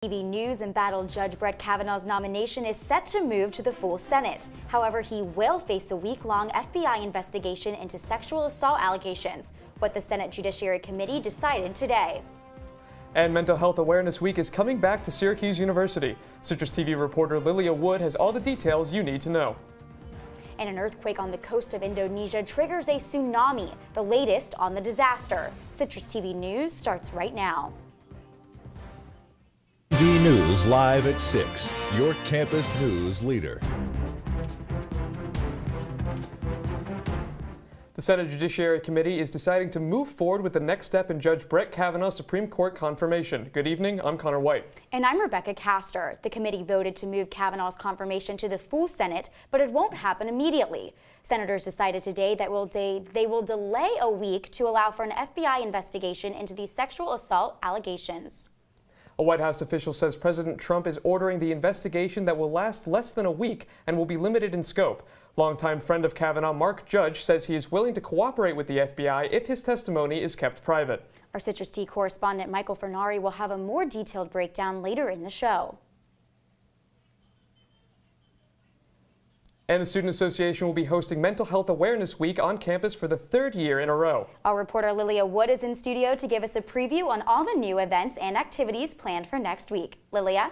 TV News embattled Judge Brett Kavanaugh's nomination is set to move to the full Senate. However, he will face a week-long FBI investigation into sexual assault allegations, what the Senate Judiciary Committee decided today. And Mental Health Awareness Week is coming back to Syracuse University. CitrusTV reporter Lilia Wood has all the details you need to know. And an earthquake on the coast of Indonesia triggers a tsunami, the latest on the disaster. CitrusTV News starts right now. TV News live at 6, your campus news leader. The Senate Judiciary Committee is deciding to move forward with the next step in Judge Brett Kavanaugh's Supreme Court confirmation. Good evening, I'm Conor Wight. And I'm Rebekah Castor. The committee voted to move Kavanaugh's confirmation to the full Senate, but it won't happen immediately. Senators decided today that they will delay a week to allow for an FBI investigation into these sexual assault allegations. A White House official says President Trump is ordering the investigation that will last less than a week and will be limited in scope. Longtime friend of Kavanaugh, Mark Judge, says he is willing to cooperate with the FBI if his testimony is kept private. Our CitrusTV correspondent Michael Furnari will have a more detailed breakdown later in the show. And the Student Association will be hosting Mental Health Awareness Week on campus for the third year in a row. Our reporter Lilia Wood is in studio to give us a preview on all the new events and activities planned for next week. Lilia?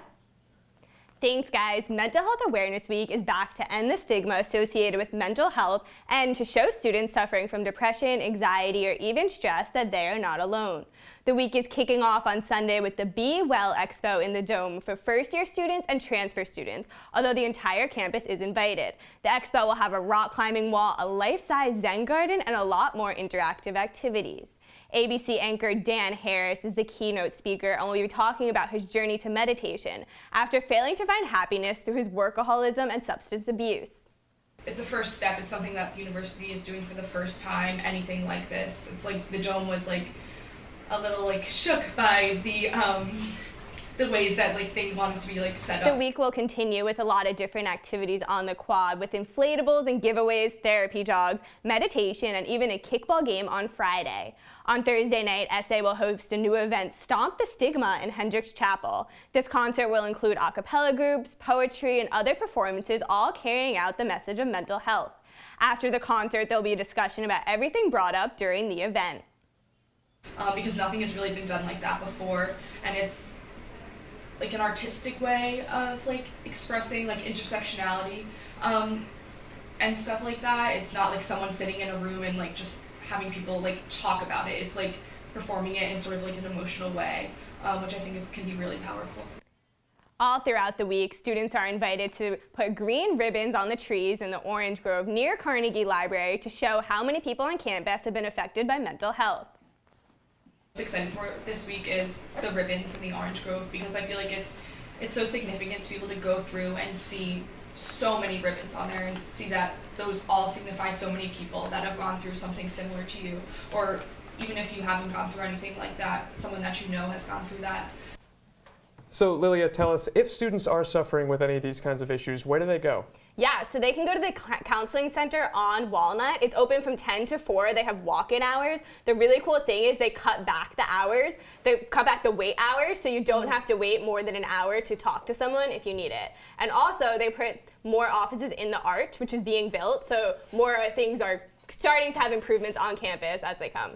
Thanks, guys. Mental Health Awareness Week is back to end the stigma associated with mental health and to show students suffering from depression, anxiety, or even stress that they are not alone. The week is kicking off on Sunday with the Be Well Expo in the Dome for first-year students and transfer students, although the entire campus is invited. The expo will have a rock climbing wall, a life-size Zen garden, and a lot more interactive activities. ABC anchor Dan Harris is the keynote speaker and will be talking about his journey to meditation after failing to find happiness through his workaholism and substance abuse. It's a first step. It's something that the university is doing for the first time, anything like this. It's like the Dome was like a little shook by the ways that they wanted to be set up. The week will continue with a lot of different activities on the quad with inflatables and giveaways, therapy jogs, meditation, and even a kickball game on Friday. On Thursday night, SA will host a new event, Stomp the Stigma, in Hendricks Chapel. This concert will include a cappella groups, poetry, and other performances, all carrying out the message of mental health. After the concert, there'll be a discussion about everything brought up during the event. Because nothing has really been done like that before, and it's an artistic way of expressing intersectionality and stuff like that. It's not like someone sitting in a room and just having people talk about it. It's performing it in sort of an emotional way, which I think can be really powerful. All throughout the week, students are invited to put green ribbons on the trees in the Orange Grove near Carnegie Library to show how many people on campus have been affected by mental health. What's exciting for this week is the ribbons in the Orange Grove, because I feel like it's so significant to be able to go through and see so many ribbons on there and see that those all signify so many people that have gone through something similar to you, or even if you haven't gone through anything like that, someone that you know has gone through that. So Lilia, tell us, if students are suffering with any of these kinds of issues, where do they go? Yeah, so they can go to the counseling center on Walnut. It's open from 10 to 4. They have walk-in hours. The really cool thing is they cut back the hours. They cut back the wait hours, so you don't have to wait more than an hour to talk to someone if you need it. And also, they put more offices in the Arch, which is being built, so more things are starting to have improvements on campus as they come.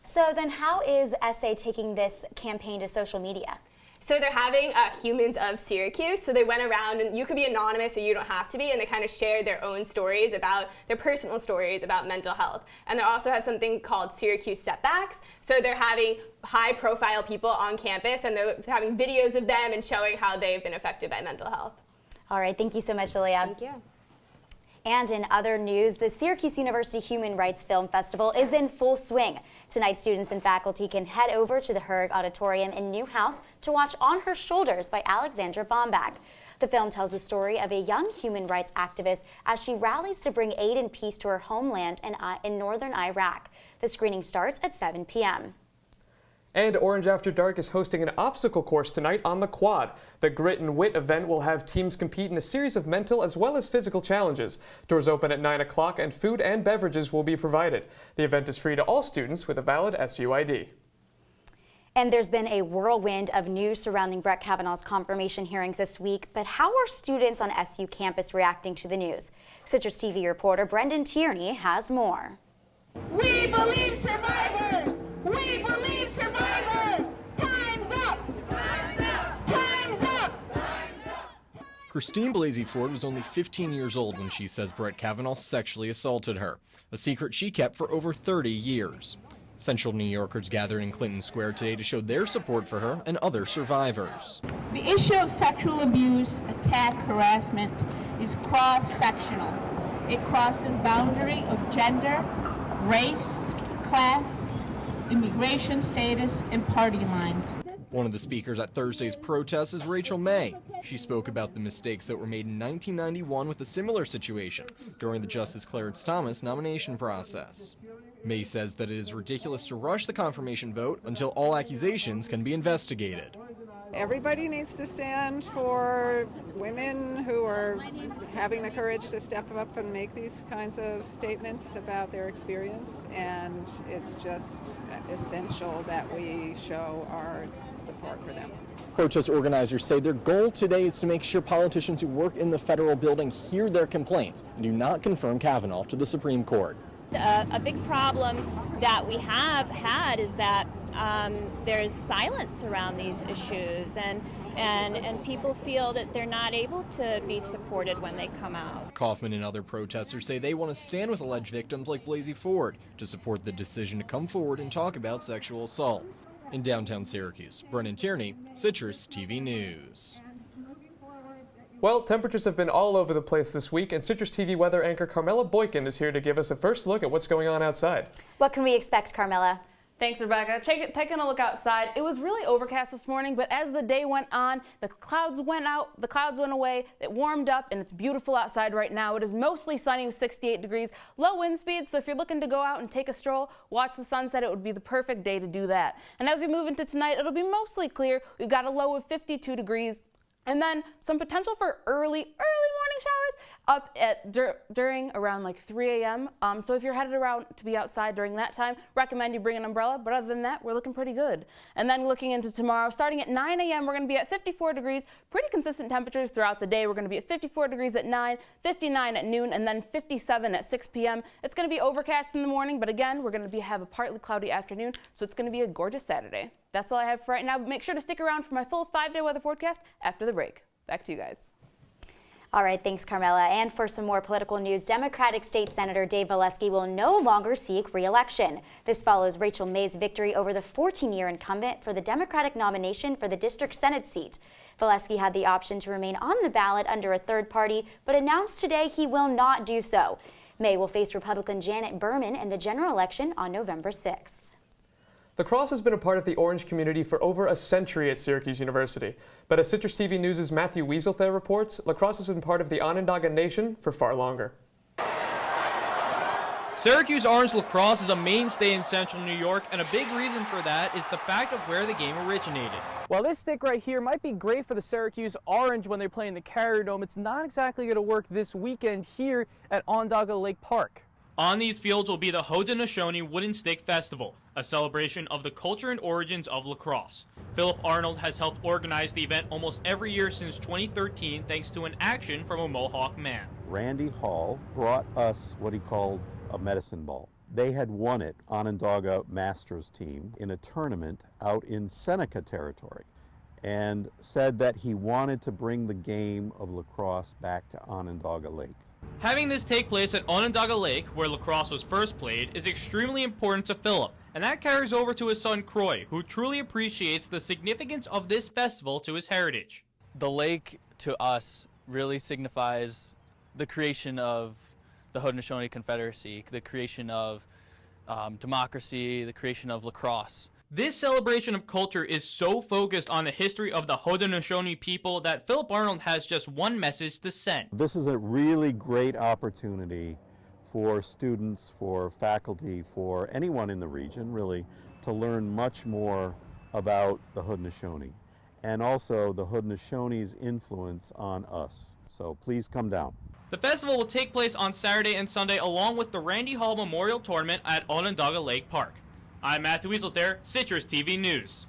So then how is SA taking this campaign to social media? So they're having Humans of Syracuse. So they went around, and you could be anonymous or you don't have to be, and they kind of shared their own stories about their personal stories about mental health. And they also have something called Syracuse Setbacks. So they're having high-profile people on campus, and they're having videos of them and showing how they've been affected by mental health. All right, thank you so much, Lilia. Thank you. And in other news, the Syracuse University Human Rights Film Festival is in full swing. Tonight, students and faculty can head over to the Herg Auditorium in Newhouse to watch On Her Shoulders by Alexandra Bombach. The film tells the story of a young human rights activist as she rallies to bring aid and peace to her homeland in northern Iraq. The screening starts at 7 p.m. And Orange After Dark is hosting an obstacle course tonight on the quad. The Grit and Wit event will have teams compete in a series of mental as well as physical challenges. Doors open at 9 o'clock and food and beverages will be provided. The event is free to all students with a valid SUID. And there's been a whirlwind of news surrounding Brett Kavanaugh's confirmation hearings this week, but how are students on SU campus reacting to the news? CitrusTV reporter Brendan Tierney has more. We believe survivors! We believe survivors! Time's up! Time's up! Time's up! Time's up! Christine Blasey Ford was only 15 years old when she says Brett Kavanaugh sexually assaulted her, a secret she kept for over 30 years. Central New Yorkers gathered in Clinton Square today to show their support for her and other survivors. The issue of sexual abuse, attack, harassment is cross-sectional. It crosses boundary of gender, race, class, immigration status, and party lines. One of the speakers at Thursday's protest is Rachel May. She spoke about the mistakes that were made in 1991 with a similar situation during the Justice Clarence Thomas nomination process. May says that it is ridiculous to rush the confirmation vote until all accusations can be investigated. Everybody needs to stand for women who are having the courage to step up and make these kinds of statements about their experience, and it's just essential that we show our support for them. Protest organizers say their goal today is to make sure politicians who work in the federal building hear their complaints and do not confirm Kavanaugh to the Supreme Court. A big problem that we have had is that there's silence around these issues, and people feel that they're not able to be supported when they come out. Kaufman and other protesters say they want to stand with alleged victims like Blasey Ford to support the decision to come forward and talk about sexual assault. In downtown Syracuse, Brendan Tierney, CitrusTV News. Well, temperatures have been all over the place this week, and CitrusTV weather anchor Carmella Boykin is here to give us a first look at what's going on outside. What can we expect, Carmella? Thanks, Rebekah. Taking a look outside, it was really overcast this morning, but as the day went on, the clouds went out, the clouds went away, it warmed up, and it's beautiful outside right now. It is mostly sunny with 68 degrees, low wind speeds, so if you're looking to go out and take a stroll, watch the sunset, it would be the perfect day to do that. And as we move into tonight, it'll be mostly clear. We've got a low of 52 degrees. And then some potential for early morning showers up at during around like 3 a.m. So if you're headed around to be outside during that time, recommend you bring an umbrella. But other than that, we're looking pretty good. And then looking into tomorrow, starting at 9 a.m., we're going to be at 54 degrees. Pretty consistent temperatures throughout the day. We're going to be at 54 degrees at 9, 59 at noon, and then 57 at 6 p.m. It's going to be overcast in the morning, but again, we're going to have a partly cloudy afternoon, so it's going to be a gorgeous Saturday. That's all I have for right now, but make sure to stick around for my full 5-day weather forecast after the break. Back to you guys. All right, thanks, Carmella. And for some more political news, Democratic State Senator Dave Valesky will no longer seek re-election. This follows Rachel May's victory over the 14-year incumbent for the Democratic nomination for the district Senate seat. Valesky had the option to remain on the ballot under a third party, but announced today he will not do so. May will face Republican Janet Berman in the general election on November 6th. Lacrosse has been a part of the Orange community for over a century at Syracuse University. But as CitrusTV News' Matthew Wieselthier reports, lacrosse has been part of the Onondaga Nation for far longer. Syracuse Orange lacrosse is a mainstay in central New York, and a big reason for that is the fact of where the game originated. While this stick right here might be great for the Syracuse Orange when they're playing the Carrier Dome, it's not exactly going to work this weekend here at Onondaga Lake Park. On these fields will be the Hoja Nashoni Wooden Stick Festival, a celebration of the culture and origins of lacrosse. Philip Arnold has helped organize the event almost every year since 2013 thanks to an action from a Mohawk man. Randy Hall brought us what he called a medicine ball. They had won it, Onondaga Masters team, in a tournament out in Seneca territory, and said that he wanted to bring the game of lacrosse back to Onondaga Lake. Having this take place at Onondaga Lake, where lacrosse was first played, is extremely important to Philip, and that carries over to his son Croy, who truly appreciates the significance of this festival to his heritage. The lake, to us, really signifies the creation of the Haudenosaunee Confederacy, the creation of democracy, the creation of lacrosse. This celebration of culture is so focused on the history of the Haudenosaunee people that Philip Arnold has just one message to send. This is a really great opportunity for students, for faculty, for anyone in the region, really, to learn much more about the Haudenosaunee and also the Haudenosaunee's influence on us. So please come down. The festival will take place on Saturday and Sunday along with the Randy Hall Memorial Tournament at Onondaga Lake Park. I'm Matthew Wieselthier, CitrusTV News.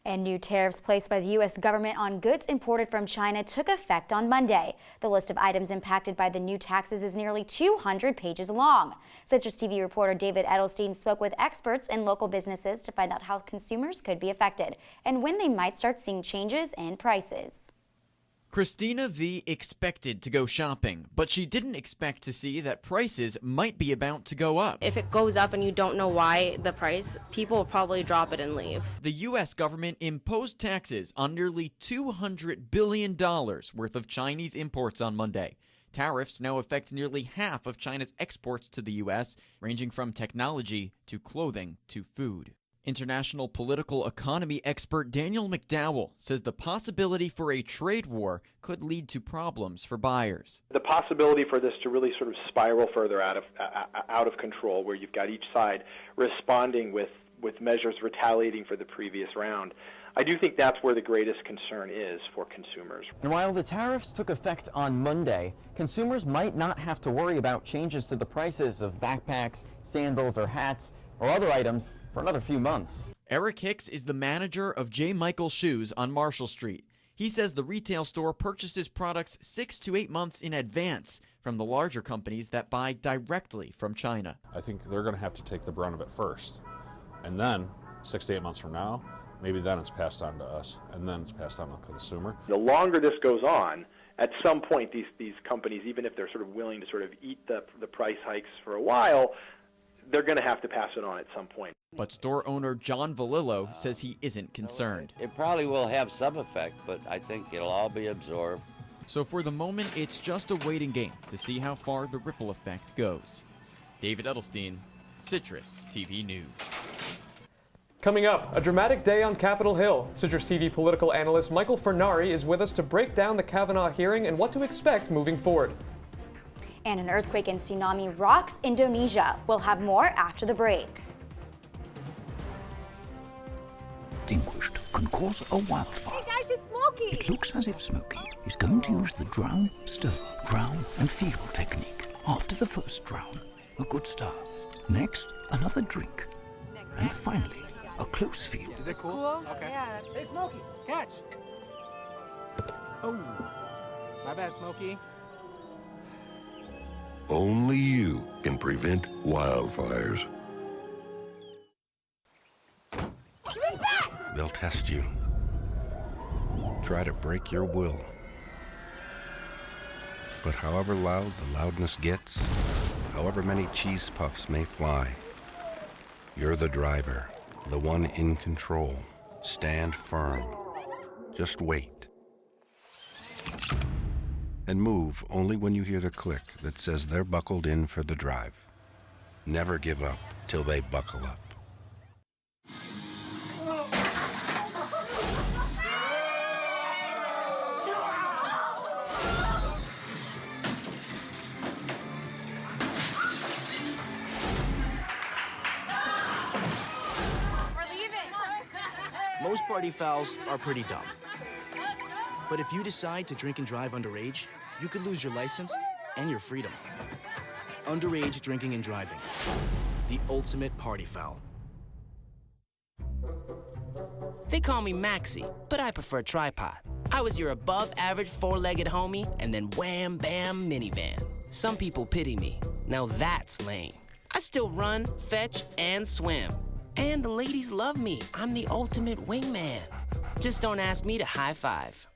And new tariffs placed by the U.S. government on goods imported from China took effect on Monday. The list of items impacted by the new taxes is nearly 200 pages long. CitrusTV reporter David Edelstein spoke with experts and local businesses to find out how consumers could be affected and when they might start seeing changes in prices. Christina V expected to go shopping, but she didn't expect to see that prices might be about to go up. If it goes up and you don't know why the price, people will probably drop it and leave. The U.S. government imposed taxes on nearly $200 billion worth of Chinese imports on Monday. Tariffs now affect nearly half of China's exports to the U.S., ranging from technology to clothing to food. International political economy expert Daniel McDowell says the possibility for a trade war could lead to problems for buyers. The possibility for this to really sort of spiral further out of control, where you've got each side responding with measures retaliating for the previous round, I do think that's where the greatest concern is for consumers. And while the tariffs took effect on Monday, consumers might not have to worry about changes to the prices of backpacks, sandals, or hats, or other items for another few months. Eric Hicks is the manager of J. Michael Shoes on Marshall Street. He says the retail store purchases products 6 to 8 months in advance from the larger companies that buy directly from China. I think they're going to have to take the brunt of it first. And then, 6 to 8 months from now, maybe then it's passed on to us, and then it's passed on to the consumer. The longer this goes on, at some point these companies, even if they're sort of willing to sort of eat the price hikes for a while, they're going to have to pass it on at some point. But store owner John Valillo says he isn't concerned. It probably will have some effect, but I think it'll all be absorbed. So for the moment, it's just a waiting game to see how far the ripple effect goes. David Edelstein, Citrus TV News. Coming up, a dramatic day on Capitol Hill. CitrusTV political analyst Michael Furnari is with us to break down the Kavanaugh hearing and what to expect moving forward. And an earthquake and tsunami rocks Indonesia. We'll have more after the break. Distinguished can cause a wildfire. Hey guys, it's Smokey! It looks as if Smokey is going to use the drown, stir, drown and feel technique. After the first drown, a good start. Next, another drink. And finally, a close feel. Is it cool? Okay. Yeah. Hey, Smokey, catch! Oh, my bad, Smokey. Only you can prevent wildfires. They'll test you. Try to break your will. But however loud the loudness gets, however many cheese puffs may fly, you're the driver, the one in control. Stand firm. Just wait. And move only when you hear the click that says they're buckled in for the drive. Never give up till they buckle up. Most party fouls are pretty dumb. But if you decide to drink and drive underage, you could lose your license and your freedom. Underage drinking and driving. The ultimate party foul. They call me Maxie, but I prefer tripod. I was your above-average four-legged homie, and then wham, bam, minivan. Some people pity me. Now that's lame. I still run, fetch, and swim. And the ladies love me. I'm the ultimate wingman. Just don't ask me to high five.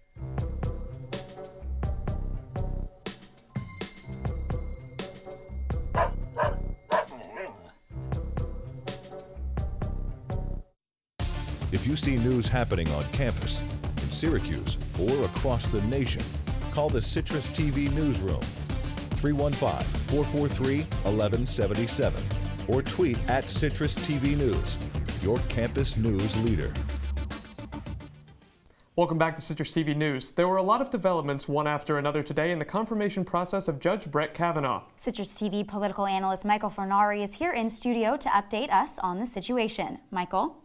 If you see news happening on campus, in Syracuse, or across the nation, call the Citrus TV Newsroom, 315-443-1177, or tweet at CitrusTV News, your campus news leader. Welcome back to Citrus TV News. There were a lot of developments one after another today in the confirmation process of Judge Brett Kavanaugh. Citrus TV political analyst Michael Furnari is here in studio to update us on the situation. Michael?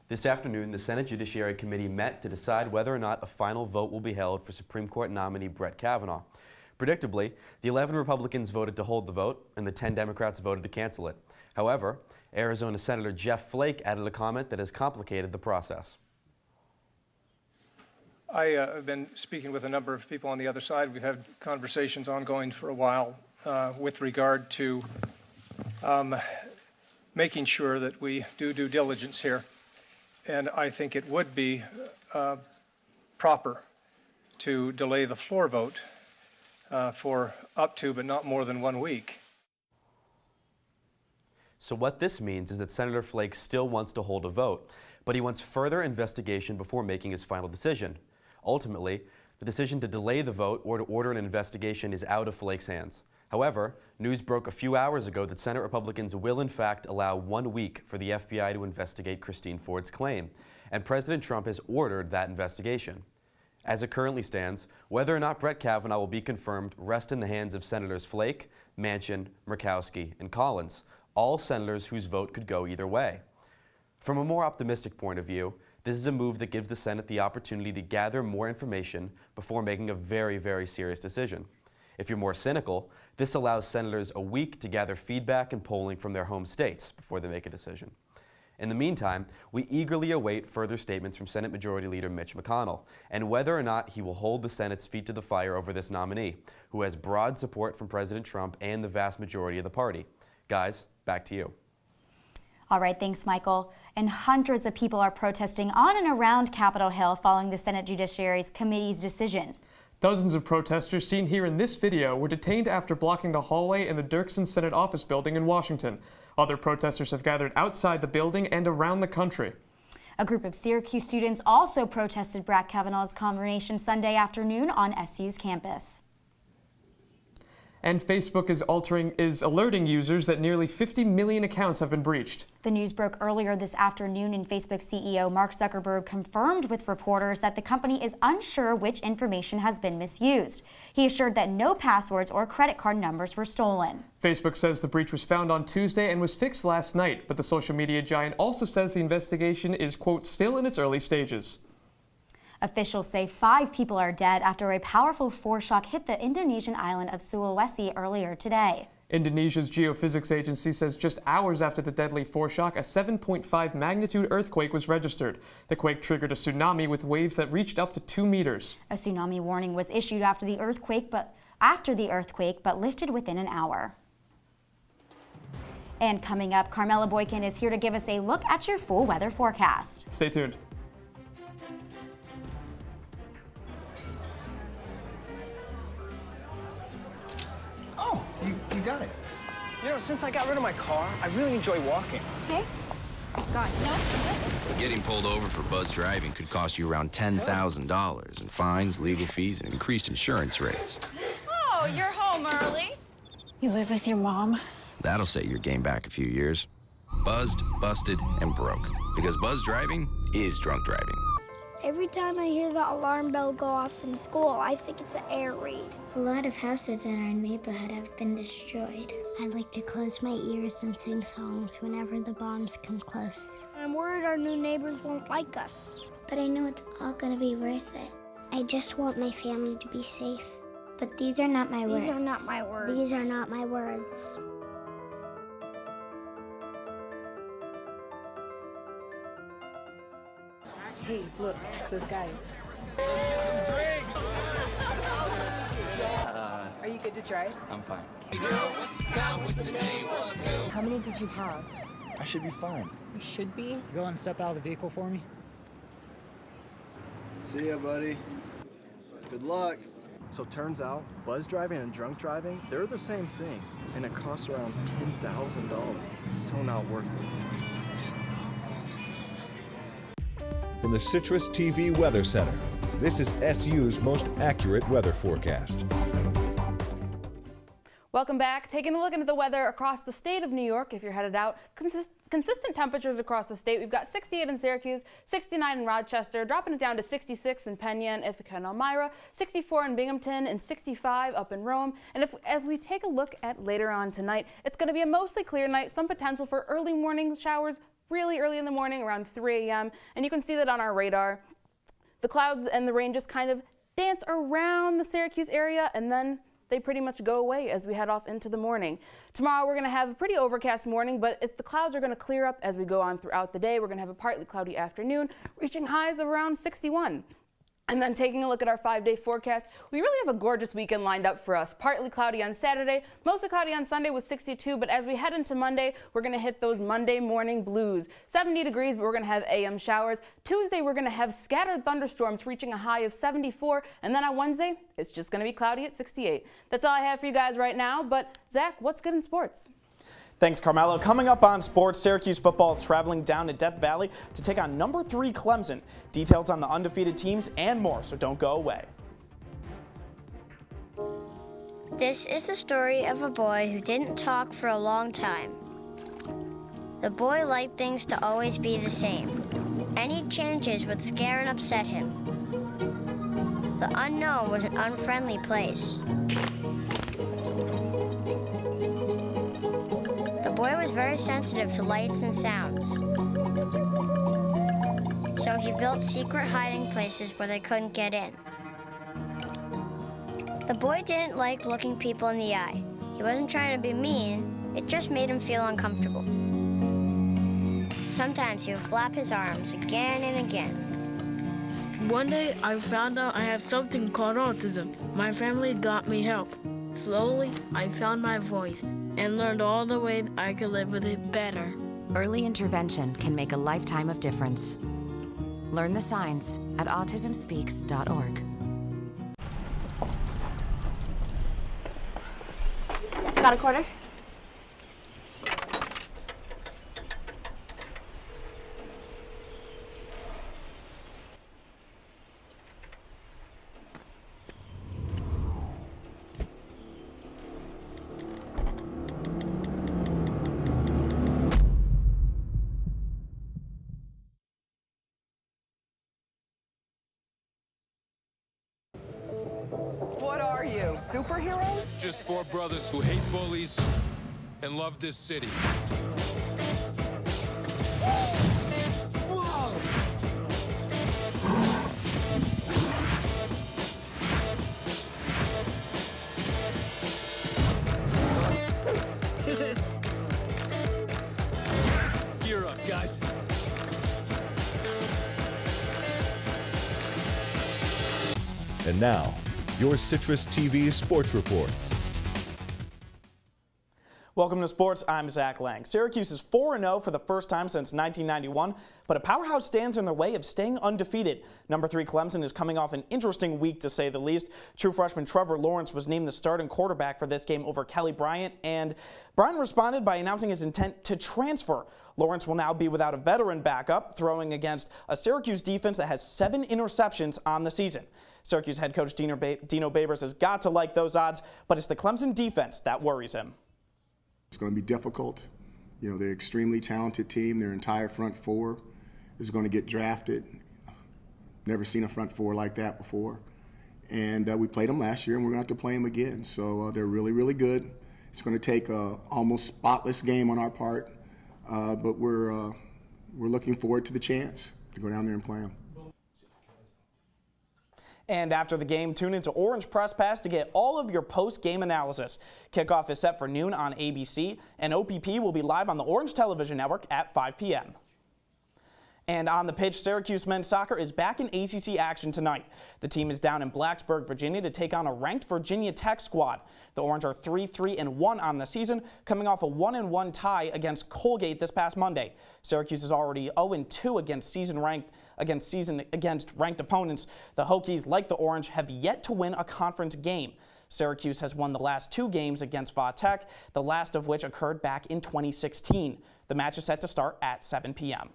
This afternoon, the Senate Judiciary Committee met to decide whether or not a final vote will be held for Supreme Court nominee Brett Kavanaugh. Predictably, the 11 Republicans voted to hold the vote, and the 10 Democrats voted to cancel it. However, Arizona Senator Jeff Flake added a comment that has complicated the process. I have been speaking with a number of people on the other side. We've had conversations ongoing for a while with regard to making sure that we do due diligence here. And I think it would be proper to delay the floor vote for up to but not more than 1 week. So what this means is that Senator Flake still wants to hold a vote, but he wants further investigation before making his final decision. Ultimately, the decision to delay the vote or to order an investigation is out of Flake's hands. However, news broke a few hours ago that Senate Republicans will in fact allow 1 week for the FBI to investigate Christine Ford's claim, and President Trump has ordered that investigation. As it currently stands, whether or not Brett Kavanaugh will be confirmed rests in the hands of Senators Flake, Manchin, Murkowski, and Collins, all senators whose vote could go either way. From a more optimistic point of view, this is a move that gives the Senate the opportunity to gather more information before making a very, very serious decision. If you're more cynical, this allows senators a week to gather feedback and polling from their home states before they make a decision. In the meantime, we eagerly await further statements from Senate Majority Leader Mitch McConnell and whether or not he will hold the Senate's feet to the fire over this nominee, who has broad support from President Trump and the vast majority of the party. Guys, back to you. All right, thanks, Michael. And hundreds of people are protesting on and around Capitol Hill following the Senate Judiciary Committee's decision. Dozens of protesters seen here in this video were detained after blocking the hallway in the Dirksen Senate office building in Washington. Other protesters have gathered outside the building and around the country. A group of Syracuse students also protested Brett Kavanaugh's confirmation Sunday afternoon on SU's campus. And Facebook is alerting users that nearly 50 million accounts have been breached. The news broke earlier this afternoon, and Facebook CEO Mark Zuckerberg confirmed with reporters that the company is unsure which information has been misused. He assured that no passwords or credit card numbers were stolen. Facebook says the breach was found on Tuesday and was fixed last night, but the social media giant also says the investigation is, quote, still in its early stages. Officials say 5 people are dead after a powerful foreshock hit the Indonesian island of Sulawesi earlier today. Indonesia's geophysics agency says just hours after the deadly foreshock, a 7.5 magnitude earthquake was registered. The quake triggered a tsunami with waves that reached up to 2 meters. A tsunami warning was issued after the earthquake, but lifted within an hour. And coming up, Carmella Boykin is here to give us a look at your full weather forecast. Stay tuned. Oh, you got it. You know, since I got rid of my car, I really enjoy walking. Okay. Got it. No? Getting pulled over for buzz driving could cost you around $10,000 in fines, legal fees, and increased insurance rates. Oh, you're home early. You live with your mom? That'll set your game back a few years. Buzzed, busted, and broke. Because buzz driving is drunk driving. Every time I hear the alarm bell go off in school, I think it's an air raid. A lot of houses in our neighborhood have been destroyed. I like to close my ears and sing songs whenever the bombs come close. I'm worried our new neighbors won't like us. But I know it's all gonna be worth it. I just want my family to be safe. But these are not my words. These are not my words. These are not my words. Hey, look, it's those guys. Are you good to drive? I'm fine. How many did you have? I should be fine. You should be? Go and step out of the vehicle for me. See ya, buddy. Good luck. So turns out, buzz driving and drunk driving, they're the same thing, and it costs around $10,000. So not worth it. From the CitrusTV Weather Center, this is SU's most accurate weather forecast. Welcome back. Taking a look into the weather across the state of New York. If you're headed out, consistent temperatures across the state. We've got 68 in Syracuse, 69 in Rochester, dropping it down to 66 in Peña and Ithaca and Elmira, 64 in Binghamton, and 65 up in Rome. And if we take a look at later on tonight, it's going to be a mostly clear night, some potential for early morning showers, really early in the morning, around 3 a.m. And you can see that on our radar. The clouds and the rain just kind of dance around the Syracuse area, and then they pretty much go away as we head off into the morning. Tomorrow we're going to have a pretty overcast morning, but the clouds are going to clear up as we go on throughout the day. We're going to have a partly cloudy afternoon, reaching highs of around 61. And then taking a look at our 5-day forecast, we really have a gorgeous weekend lined up for us. Partly cloudy on Saturday, mostly cloudy on Sunday with 62, but as we head into Monday, we're going to hit those Monday morning blues. 70 degrees, but we're going to have AM showers. Tuesday, we're going to have scattered thunderstorms reaching a high of 74, and then on Wednesday, it's just going to be cloudy at 68. That's all I have for you guys right now, but Zach, what's good in sports? Thanks, Carmella. Coming up on sports, Syracuse football is traveling down to Death Valley to take on number 3 Clemson. Details on the undefeated teams and more, so don't go away. This is the story of a boy who didn't talk for a long time. The boy liked things to always be the same. Any changes would scare and upset him. The unknown was an unfriendly place. The boy was very sensitive to lights and sounds. So he built secret hiding places where they couldn't get in. The boy didn't like looking people in the eye. He wasn't trying to be mean, it just made him feel uncomfortable. Sometimes he would flap his arms again and again. One day I found out I have something called autism. My family got me help. Slowly, I found my voice and learned all the ways I could live with it better. Early intervention can make a lifetime of difference. Learn the signs at autismspeaks.org. Got a quarter? What are you, superheroes? Just 4 brothers who hate bullies and love this city. Whoa! Gear up, guys. And now, your CitrusTV Sports Report. Welcome to sports. I'm Zach Lang. Syracuse is 4-0 for the first time since 1991, but a powerhouse stands in their way of staying undefeated. Number 3 Clemson is coming off an interesting week, to say the least. True freshman Trevor Lawrence was named the starting quarterback for this game over Kelly Bryant, and Bryant responded by announcing his intent to transfer. Lawrence will now be without a veteran backup, throwing against a Syracuse defense that has 7 interceptions on the season. Syracuse head coach Dino Babers has got to like those odds, but it's the Clemson defense that worries him. It's going to be difficult. You know, they're an extremely talented team. Their entire front four is going to get drafted. Never seen a front four like that before. And we played them last year, and we're going to have to play them again. So they're really, really good. It's going to take an almost spotless game on our part, but we're looking forward to the chance to go down there and play them. And after the game, tune into Orange Press Pass to get all of your post-game analysis. Kickoff is set for noon on ABC, and OPP will be live on the Orange Television Network at 5 p.m. And on the pitch, Syracuse men's soccer is back in ACC action tonight. The team is down in Blacksburg, Virginia to take on a ranked Virginia Tech squad. The Orange are 3-3-1 on the season, coming off a 1-1 tie against Colgate this past Monday. Syracuse is already 0-2 against ranked opponents. The Hokies, like the Orange, have yet to win a conference game. Syracuse has won the last 2 games against Va Tech, the last of which occurred back in 2016. The match is set to start at 7 p.m.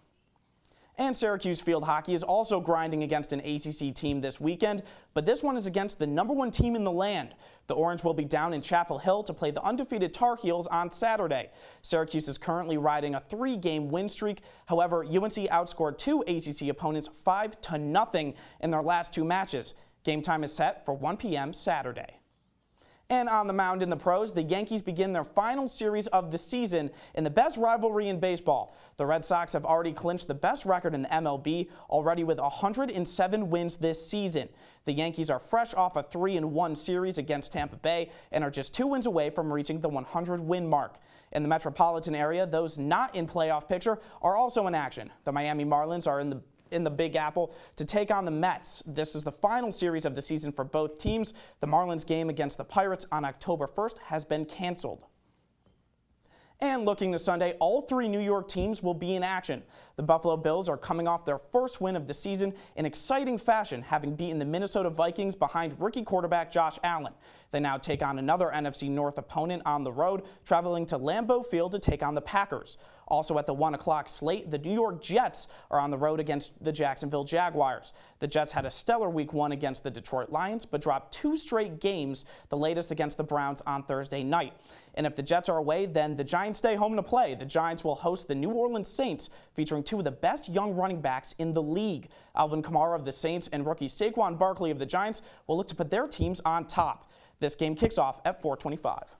And Syracuse field hockey is also grinding against an ACC team this weekend, but this one is against the number 1 team in the land. The Orange will be down in Chapel Hill to play the undefeated Tar Heels on Saturday. Syracuse is currently riding a 3-game win streak. However, UNC outscored 2 ACC opponents 5-0 in their last 2 matches. Game time is set for 1 p.m. Saturday. And on the mound in the pros, the Yankees begin their final series of the season in the best rivalry in baseball. The Red Sox have already clinched the best record in the MLB, already with 107 wins this season. The Yankees are fresh off a 3-1 series against Tampa Bay and are just 2 wins away from reaching the 100-win mark. In the metropolitan area, those not in playoff picture are also in action. The Miami Marlins are in the Big Apple to take on the Mets. This is the final series of the season for both teams. The Marlins game against the Pirates on October 1st has been canceled. And looking to Sunday, all 3 New York teams will be in action. The Buffalo Bills are coming off their first win of the season in exciting fashion, having beaten the Minnesota Vikings behind rookie quarterback Josh Allen. They now take on another NFC North opponent on the road, traveling to Lambeau Field to take on the Packers. Also at the 1 o'clock slate, the New York Jets are on the road against the Jacksonville Jaguars. The Jets had a stellar Week 1 against the Detroit Lions, but dropped 2 straight games, the latest against the Browns on Thursday night. And if the Jets are away, then the Giants stay home to play. The Giants will host the New Orleans Saints, featuring 2 of the best young running backs in the league. Alvin Kamara of the Saints and rookie Saquon Barkley of the Giants will look to put their teams on top. This game kicks off at 4:25.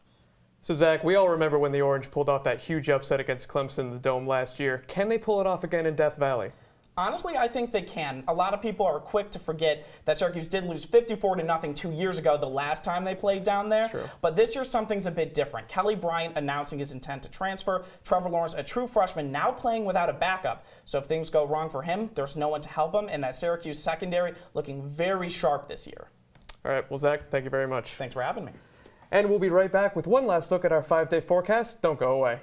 So, Zach, we all remember when the Orange pulled off that huge upset against Clemson in the Dome last year. Can they pull it off again in Death Valley? Honestly, I think they can. A lot of people are quick to forget that Syracuse did lose 54-0 2 years ago, the last time they played down there. That's true. But this year, something's a bit different. Kelly Bryant announcing his intent to transfer. Trevor Lawrence, a true freshman, now playing without a backup. So if things go wrong for him, there's no one to help him. And that Syracuse secondary looking very sharp this year. All right. Well, Zach, thank you very much. Thanks for having me. And we'll be right back with one last look at our 5-day forecast. Don't go away.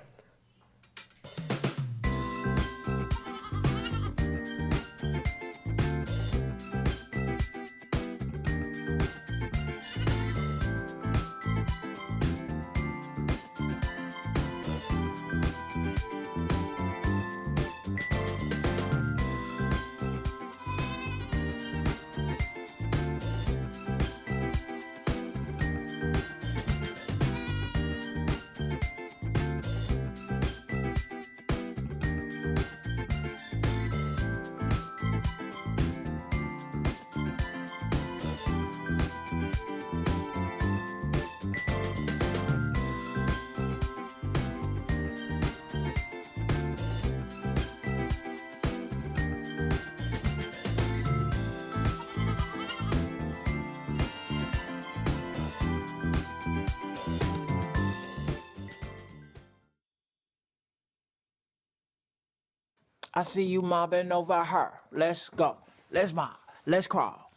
I see you mobbing over her. Let's go. Let's mob. Let's crawl.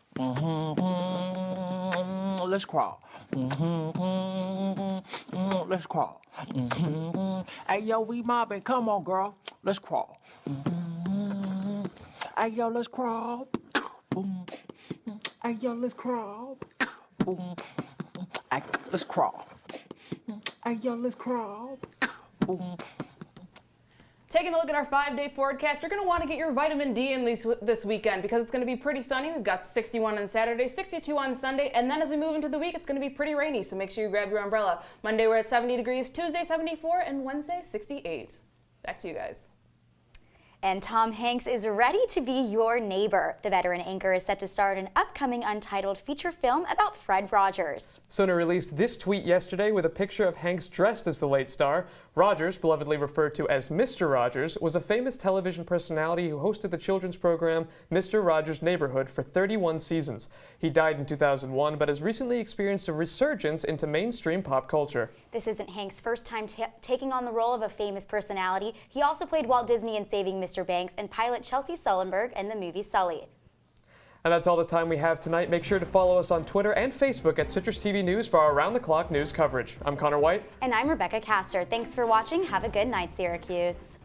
Let's crawl. Let's crawl. Hey, yo, we mobbing. Come on, girl. Let's crawl. Hey, yo, let's crawl. Hey, yo, let's crawl. Hey, let's crawl. Hey, yo, let's crawl. Taking a look at our 5-day forecast, you're going to want to get your vitamin D in this weekend because it's going to be pretty sunny. We've got 61 on Saturday, 62 on Sunday, and then as we move into the week, it's going to be pretty rainy, so make sure you grab your umbrella. Monday, we're at 70 degrees, Tuesday, 74, and Wednesday, 68. Back to you guys. And Tom Hanks is ready to be your neighbor. The veteran anchor is set to star in an upcoming Untitled feature film about Fred Rogers. Sona released this tweet yesterday with a picture of Hanks dressed as the late star. Rogers, belovedly referred to as Mr. Rogers, was a famous television personality who hosted the children's program Mr. Rogers' Neighborhood for 31 seasons. He died in 2001, but has recently experienced a resurgence into mainstream pop culture. This isn't Hanks' first time taking on the role of a famous personality. He also played Walt Disney in Saving Mr. Banks and pilot Chelsea Sullenberg in the movie Sully. And that's all the time we have tonight. Make sure to follow us on Twitter and Facebook at Citrus TV News for our around-the-clock news coverage. I'm Conor Wight. And I'm Rebekah Castor. Thanks for watching. Have a good night, Syracuse.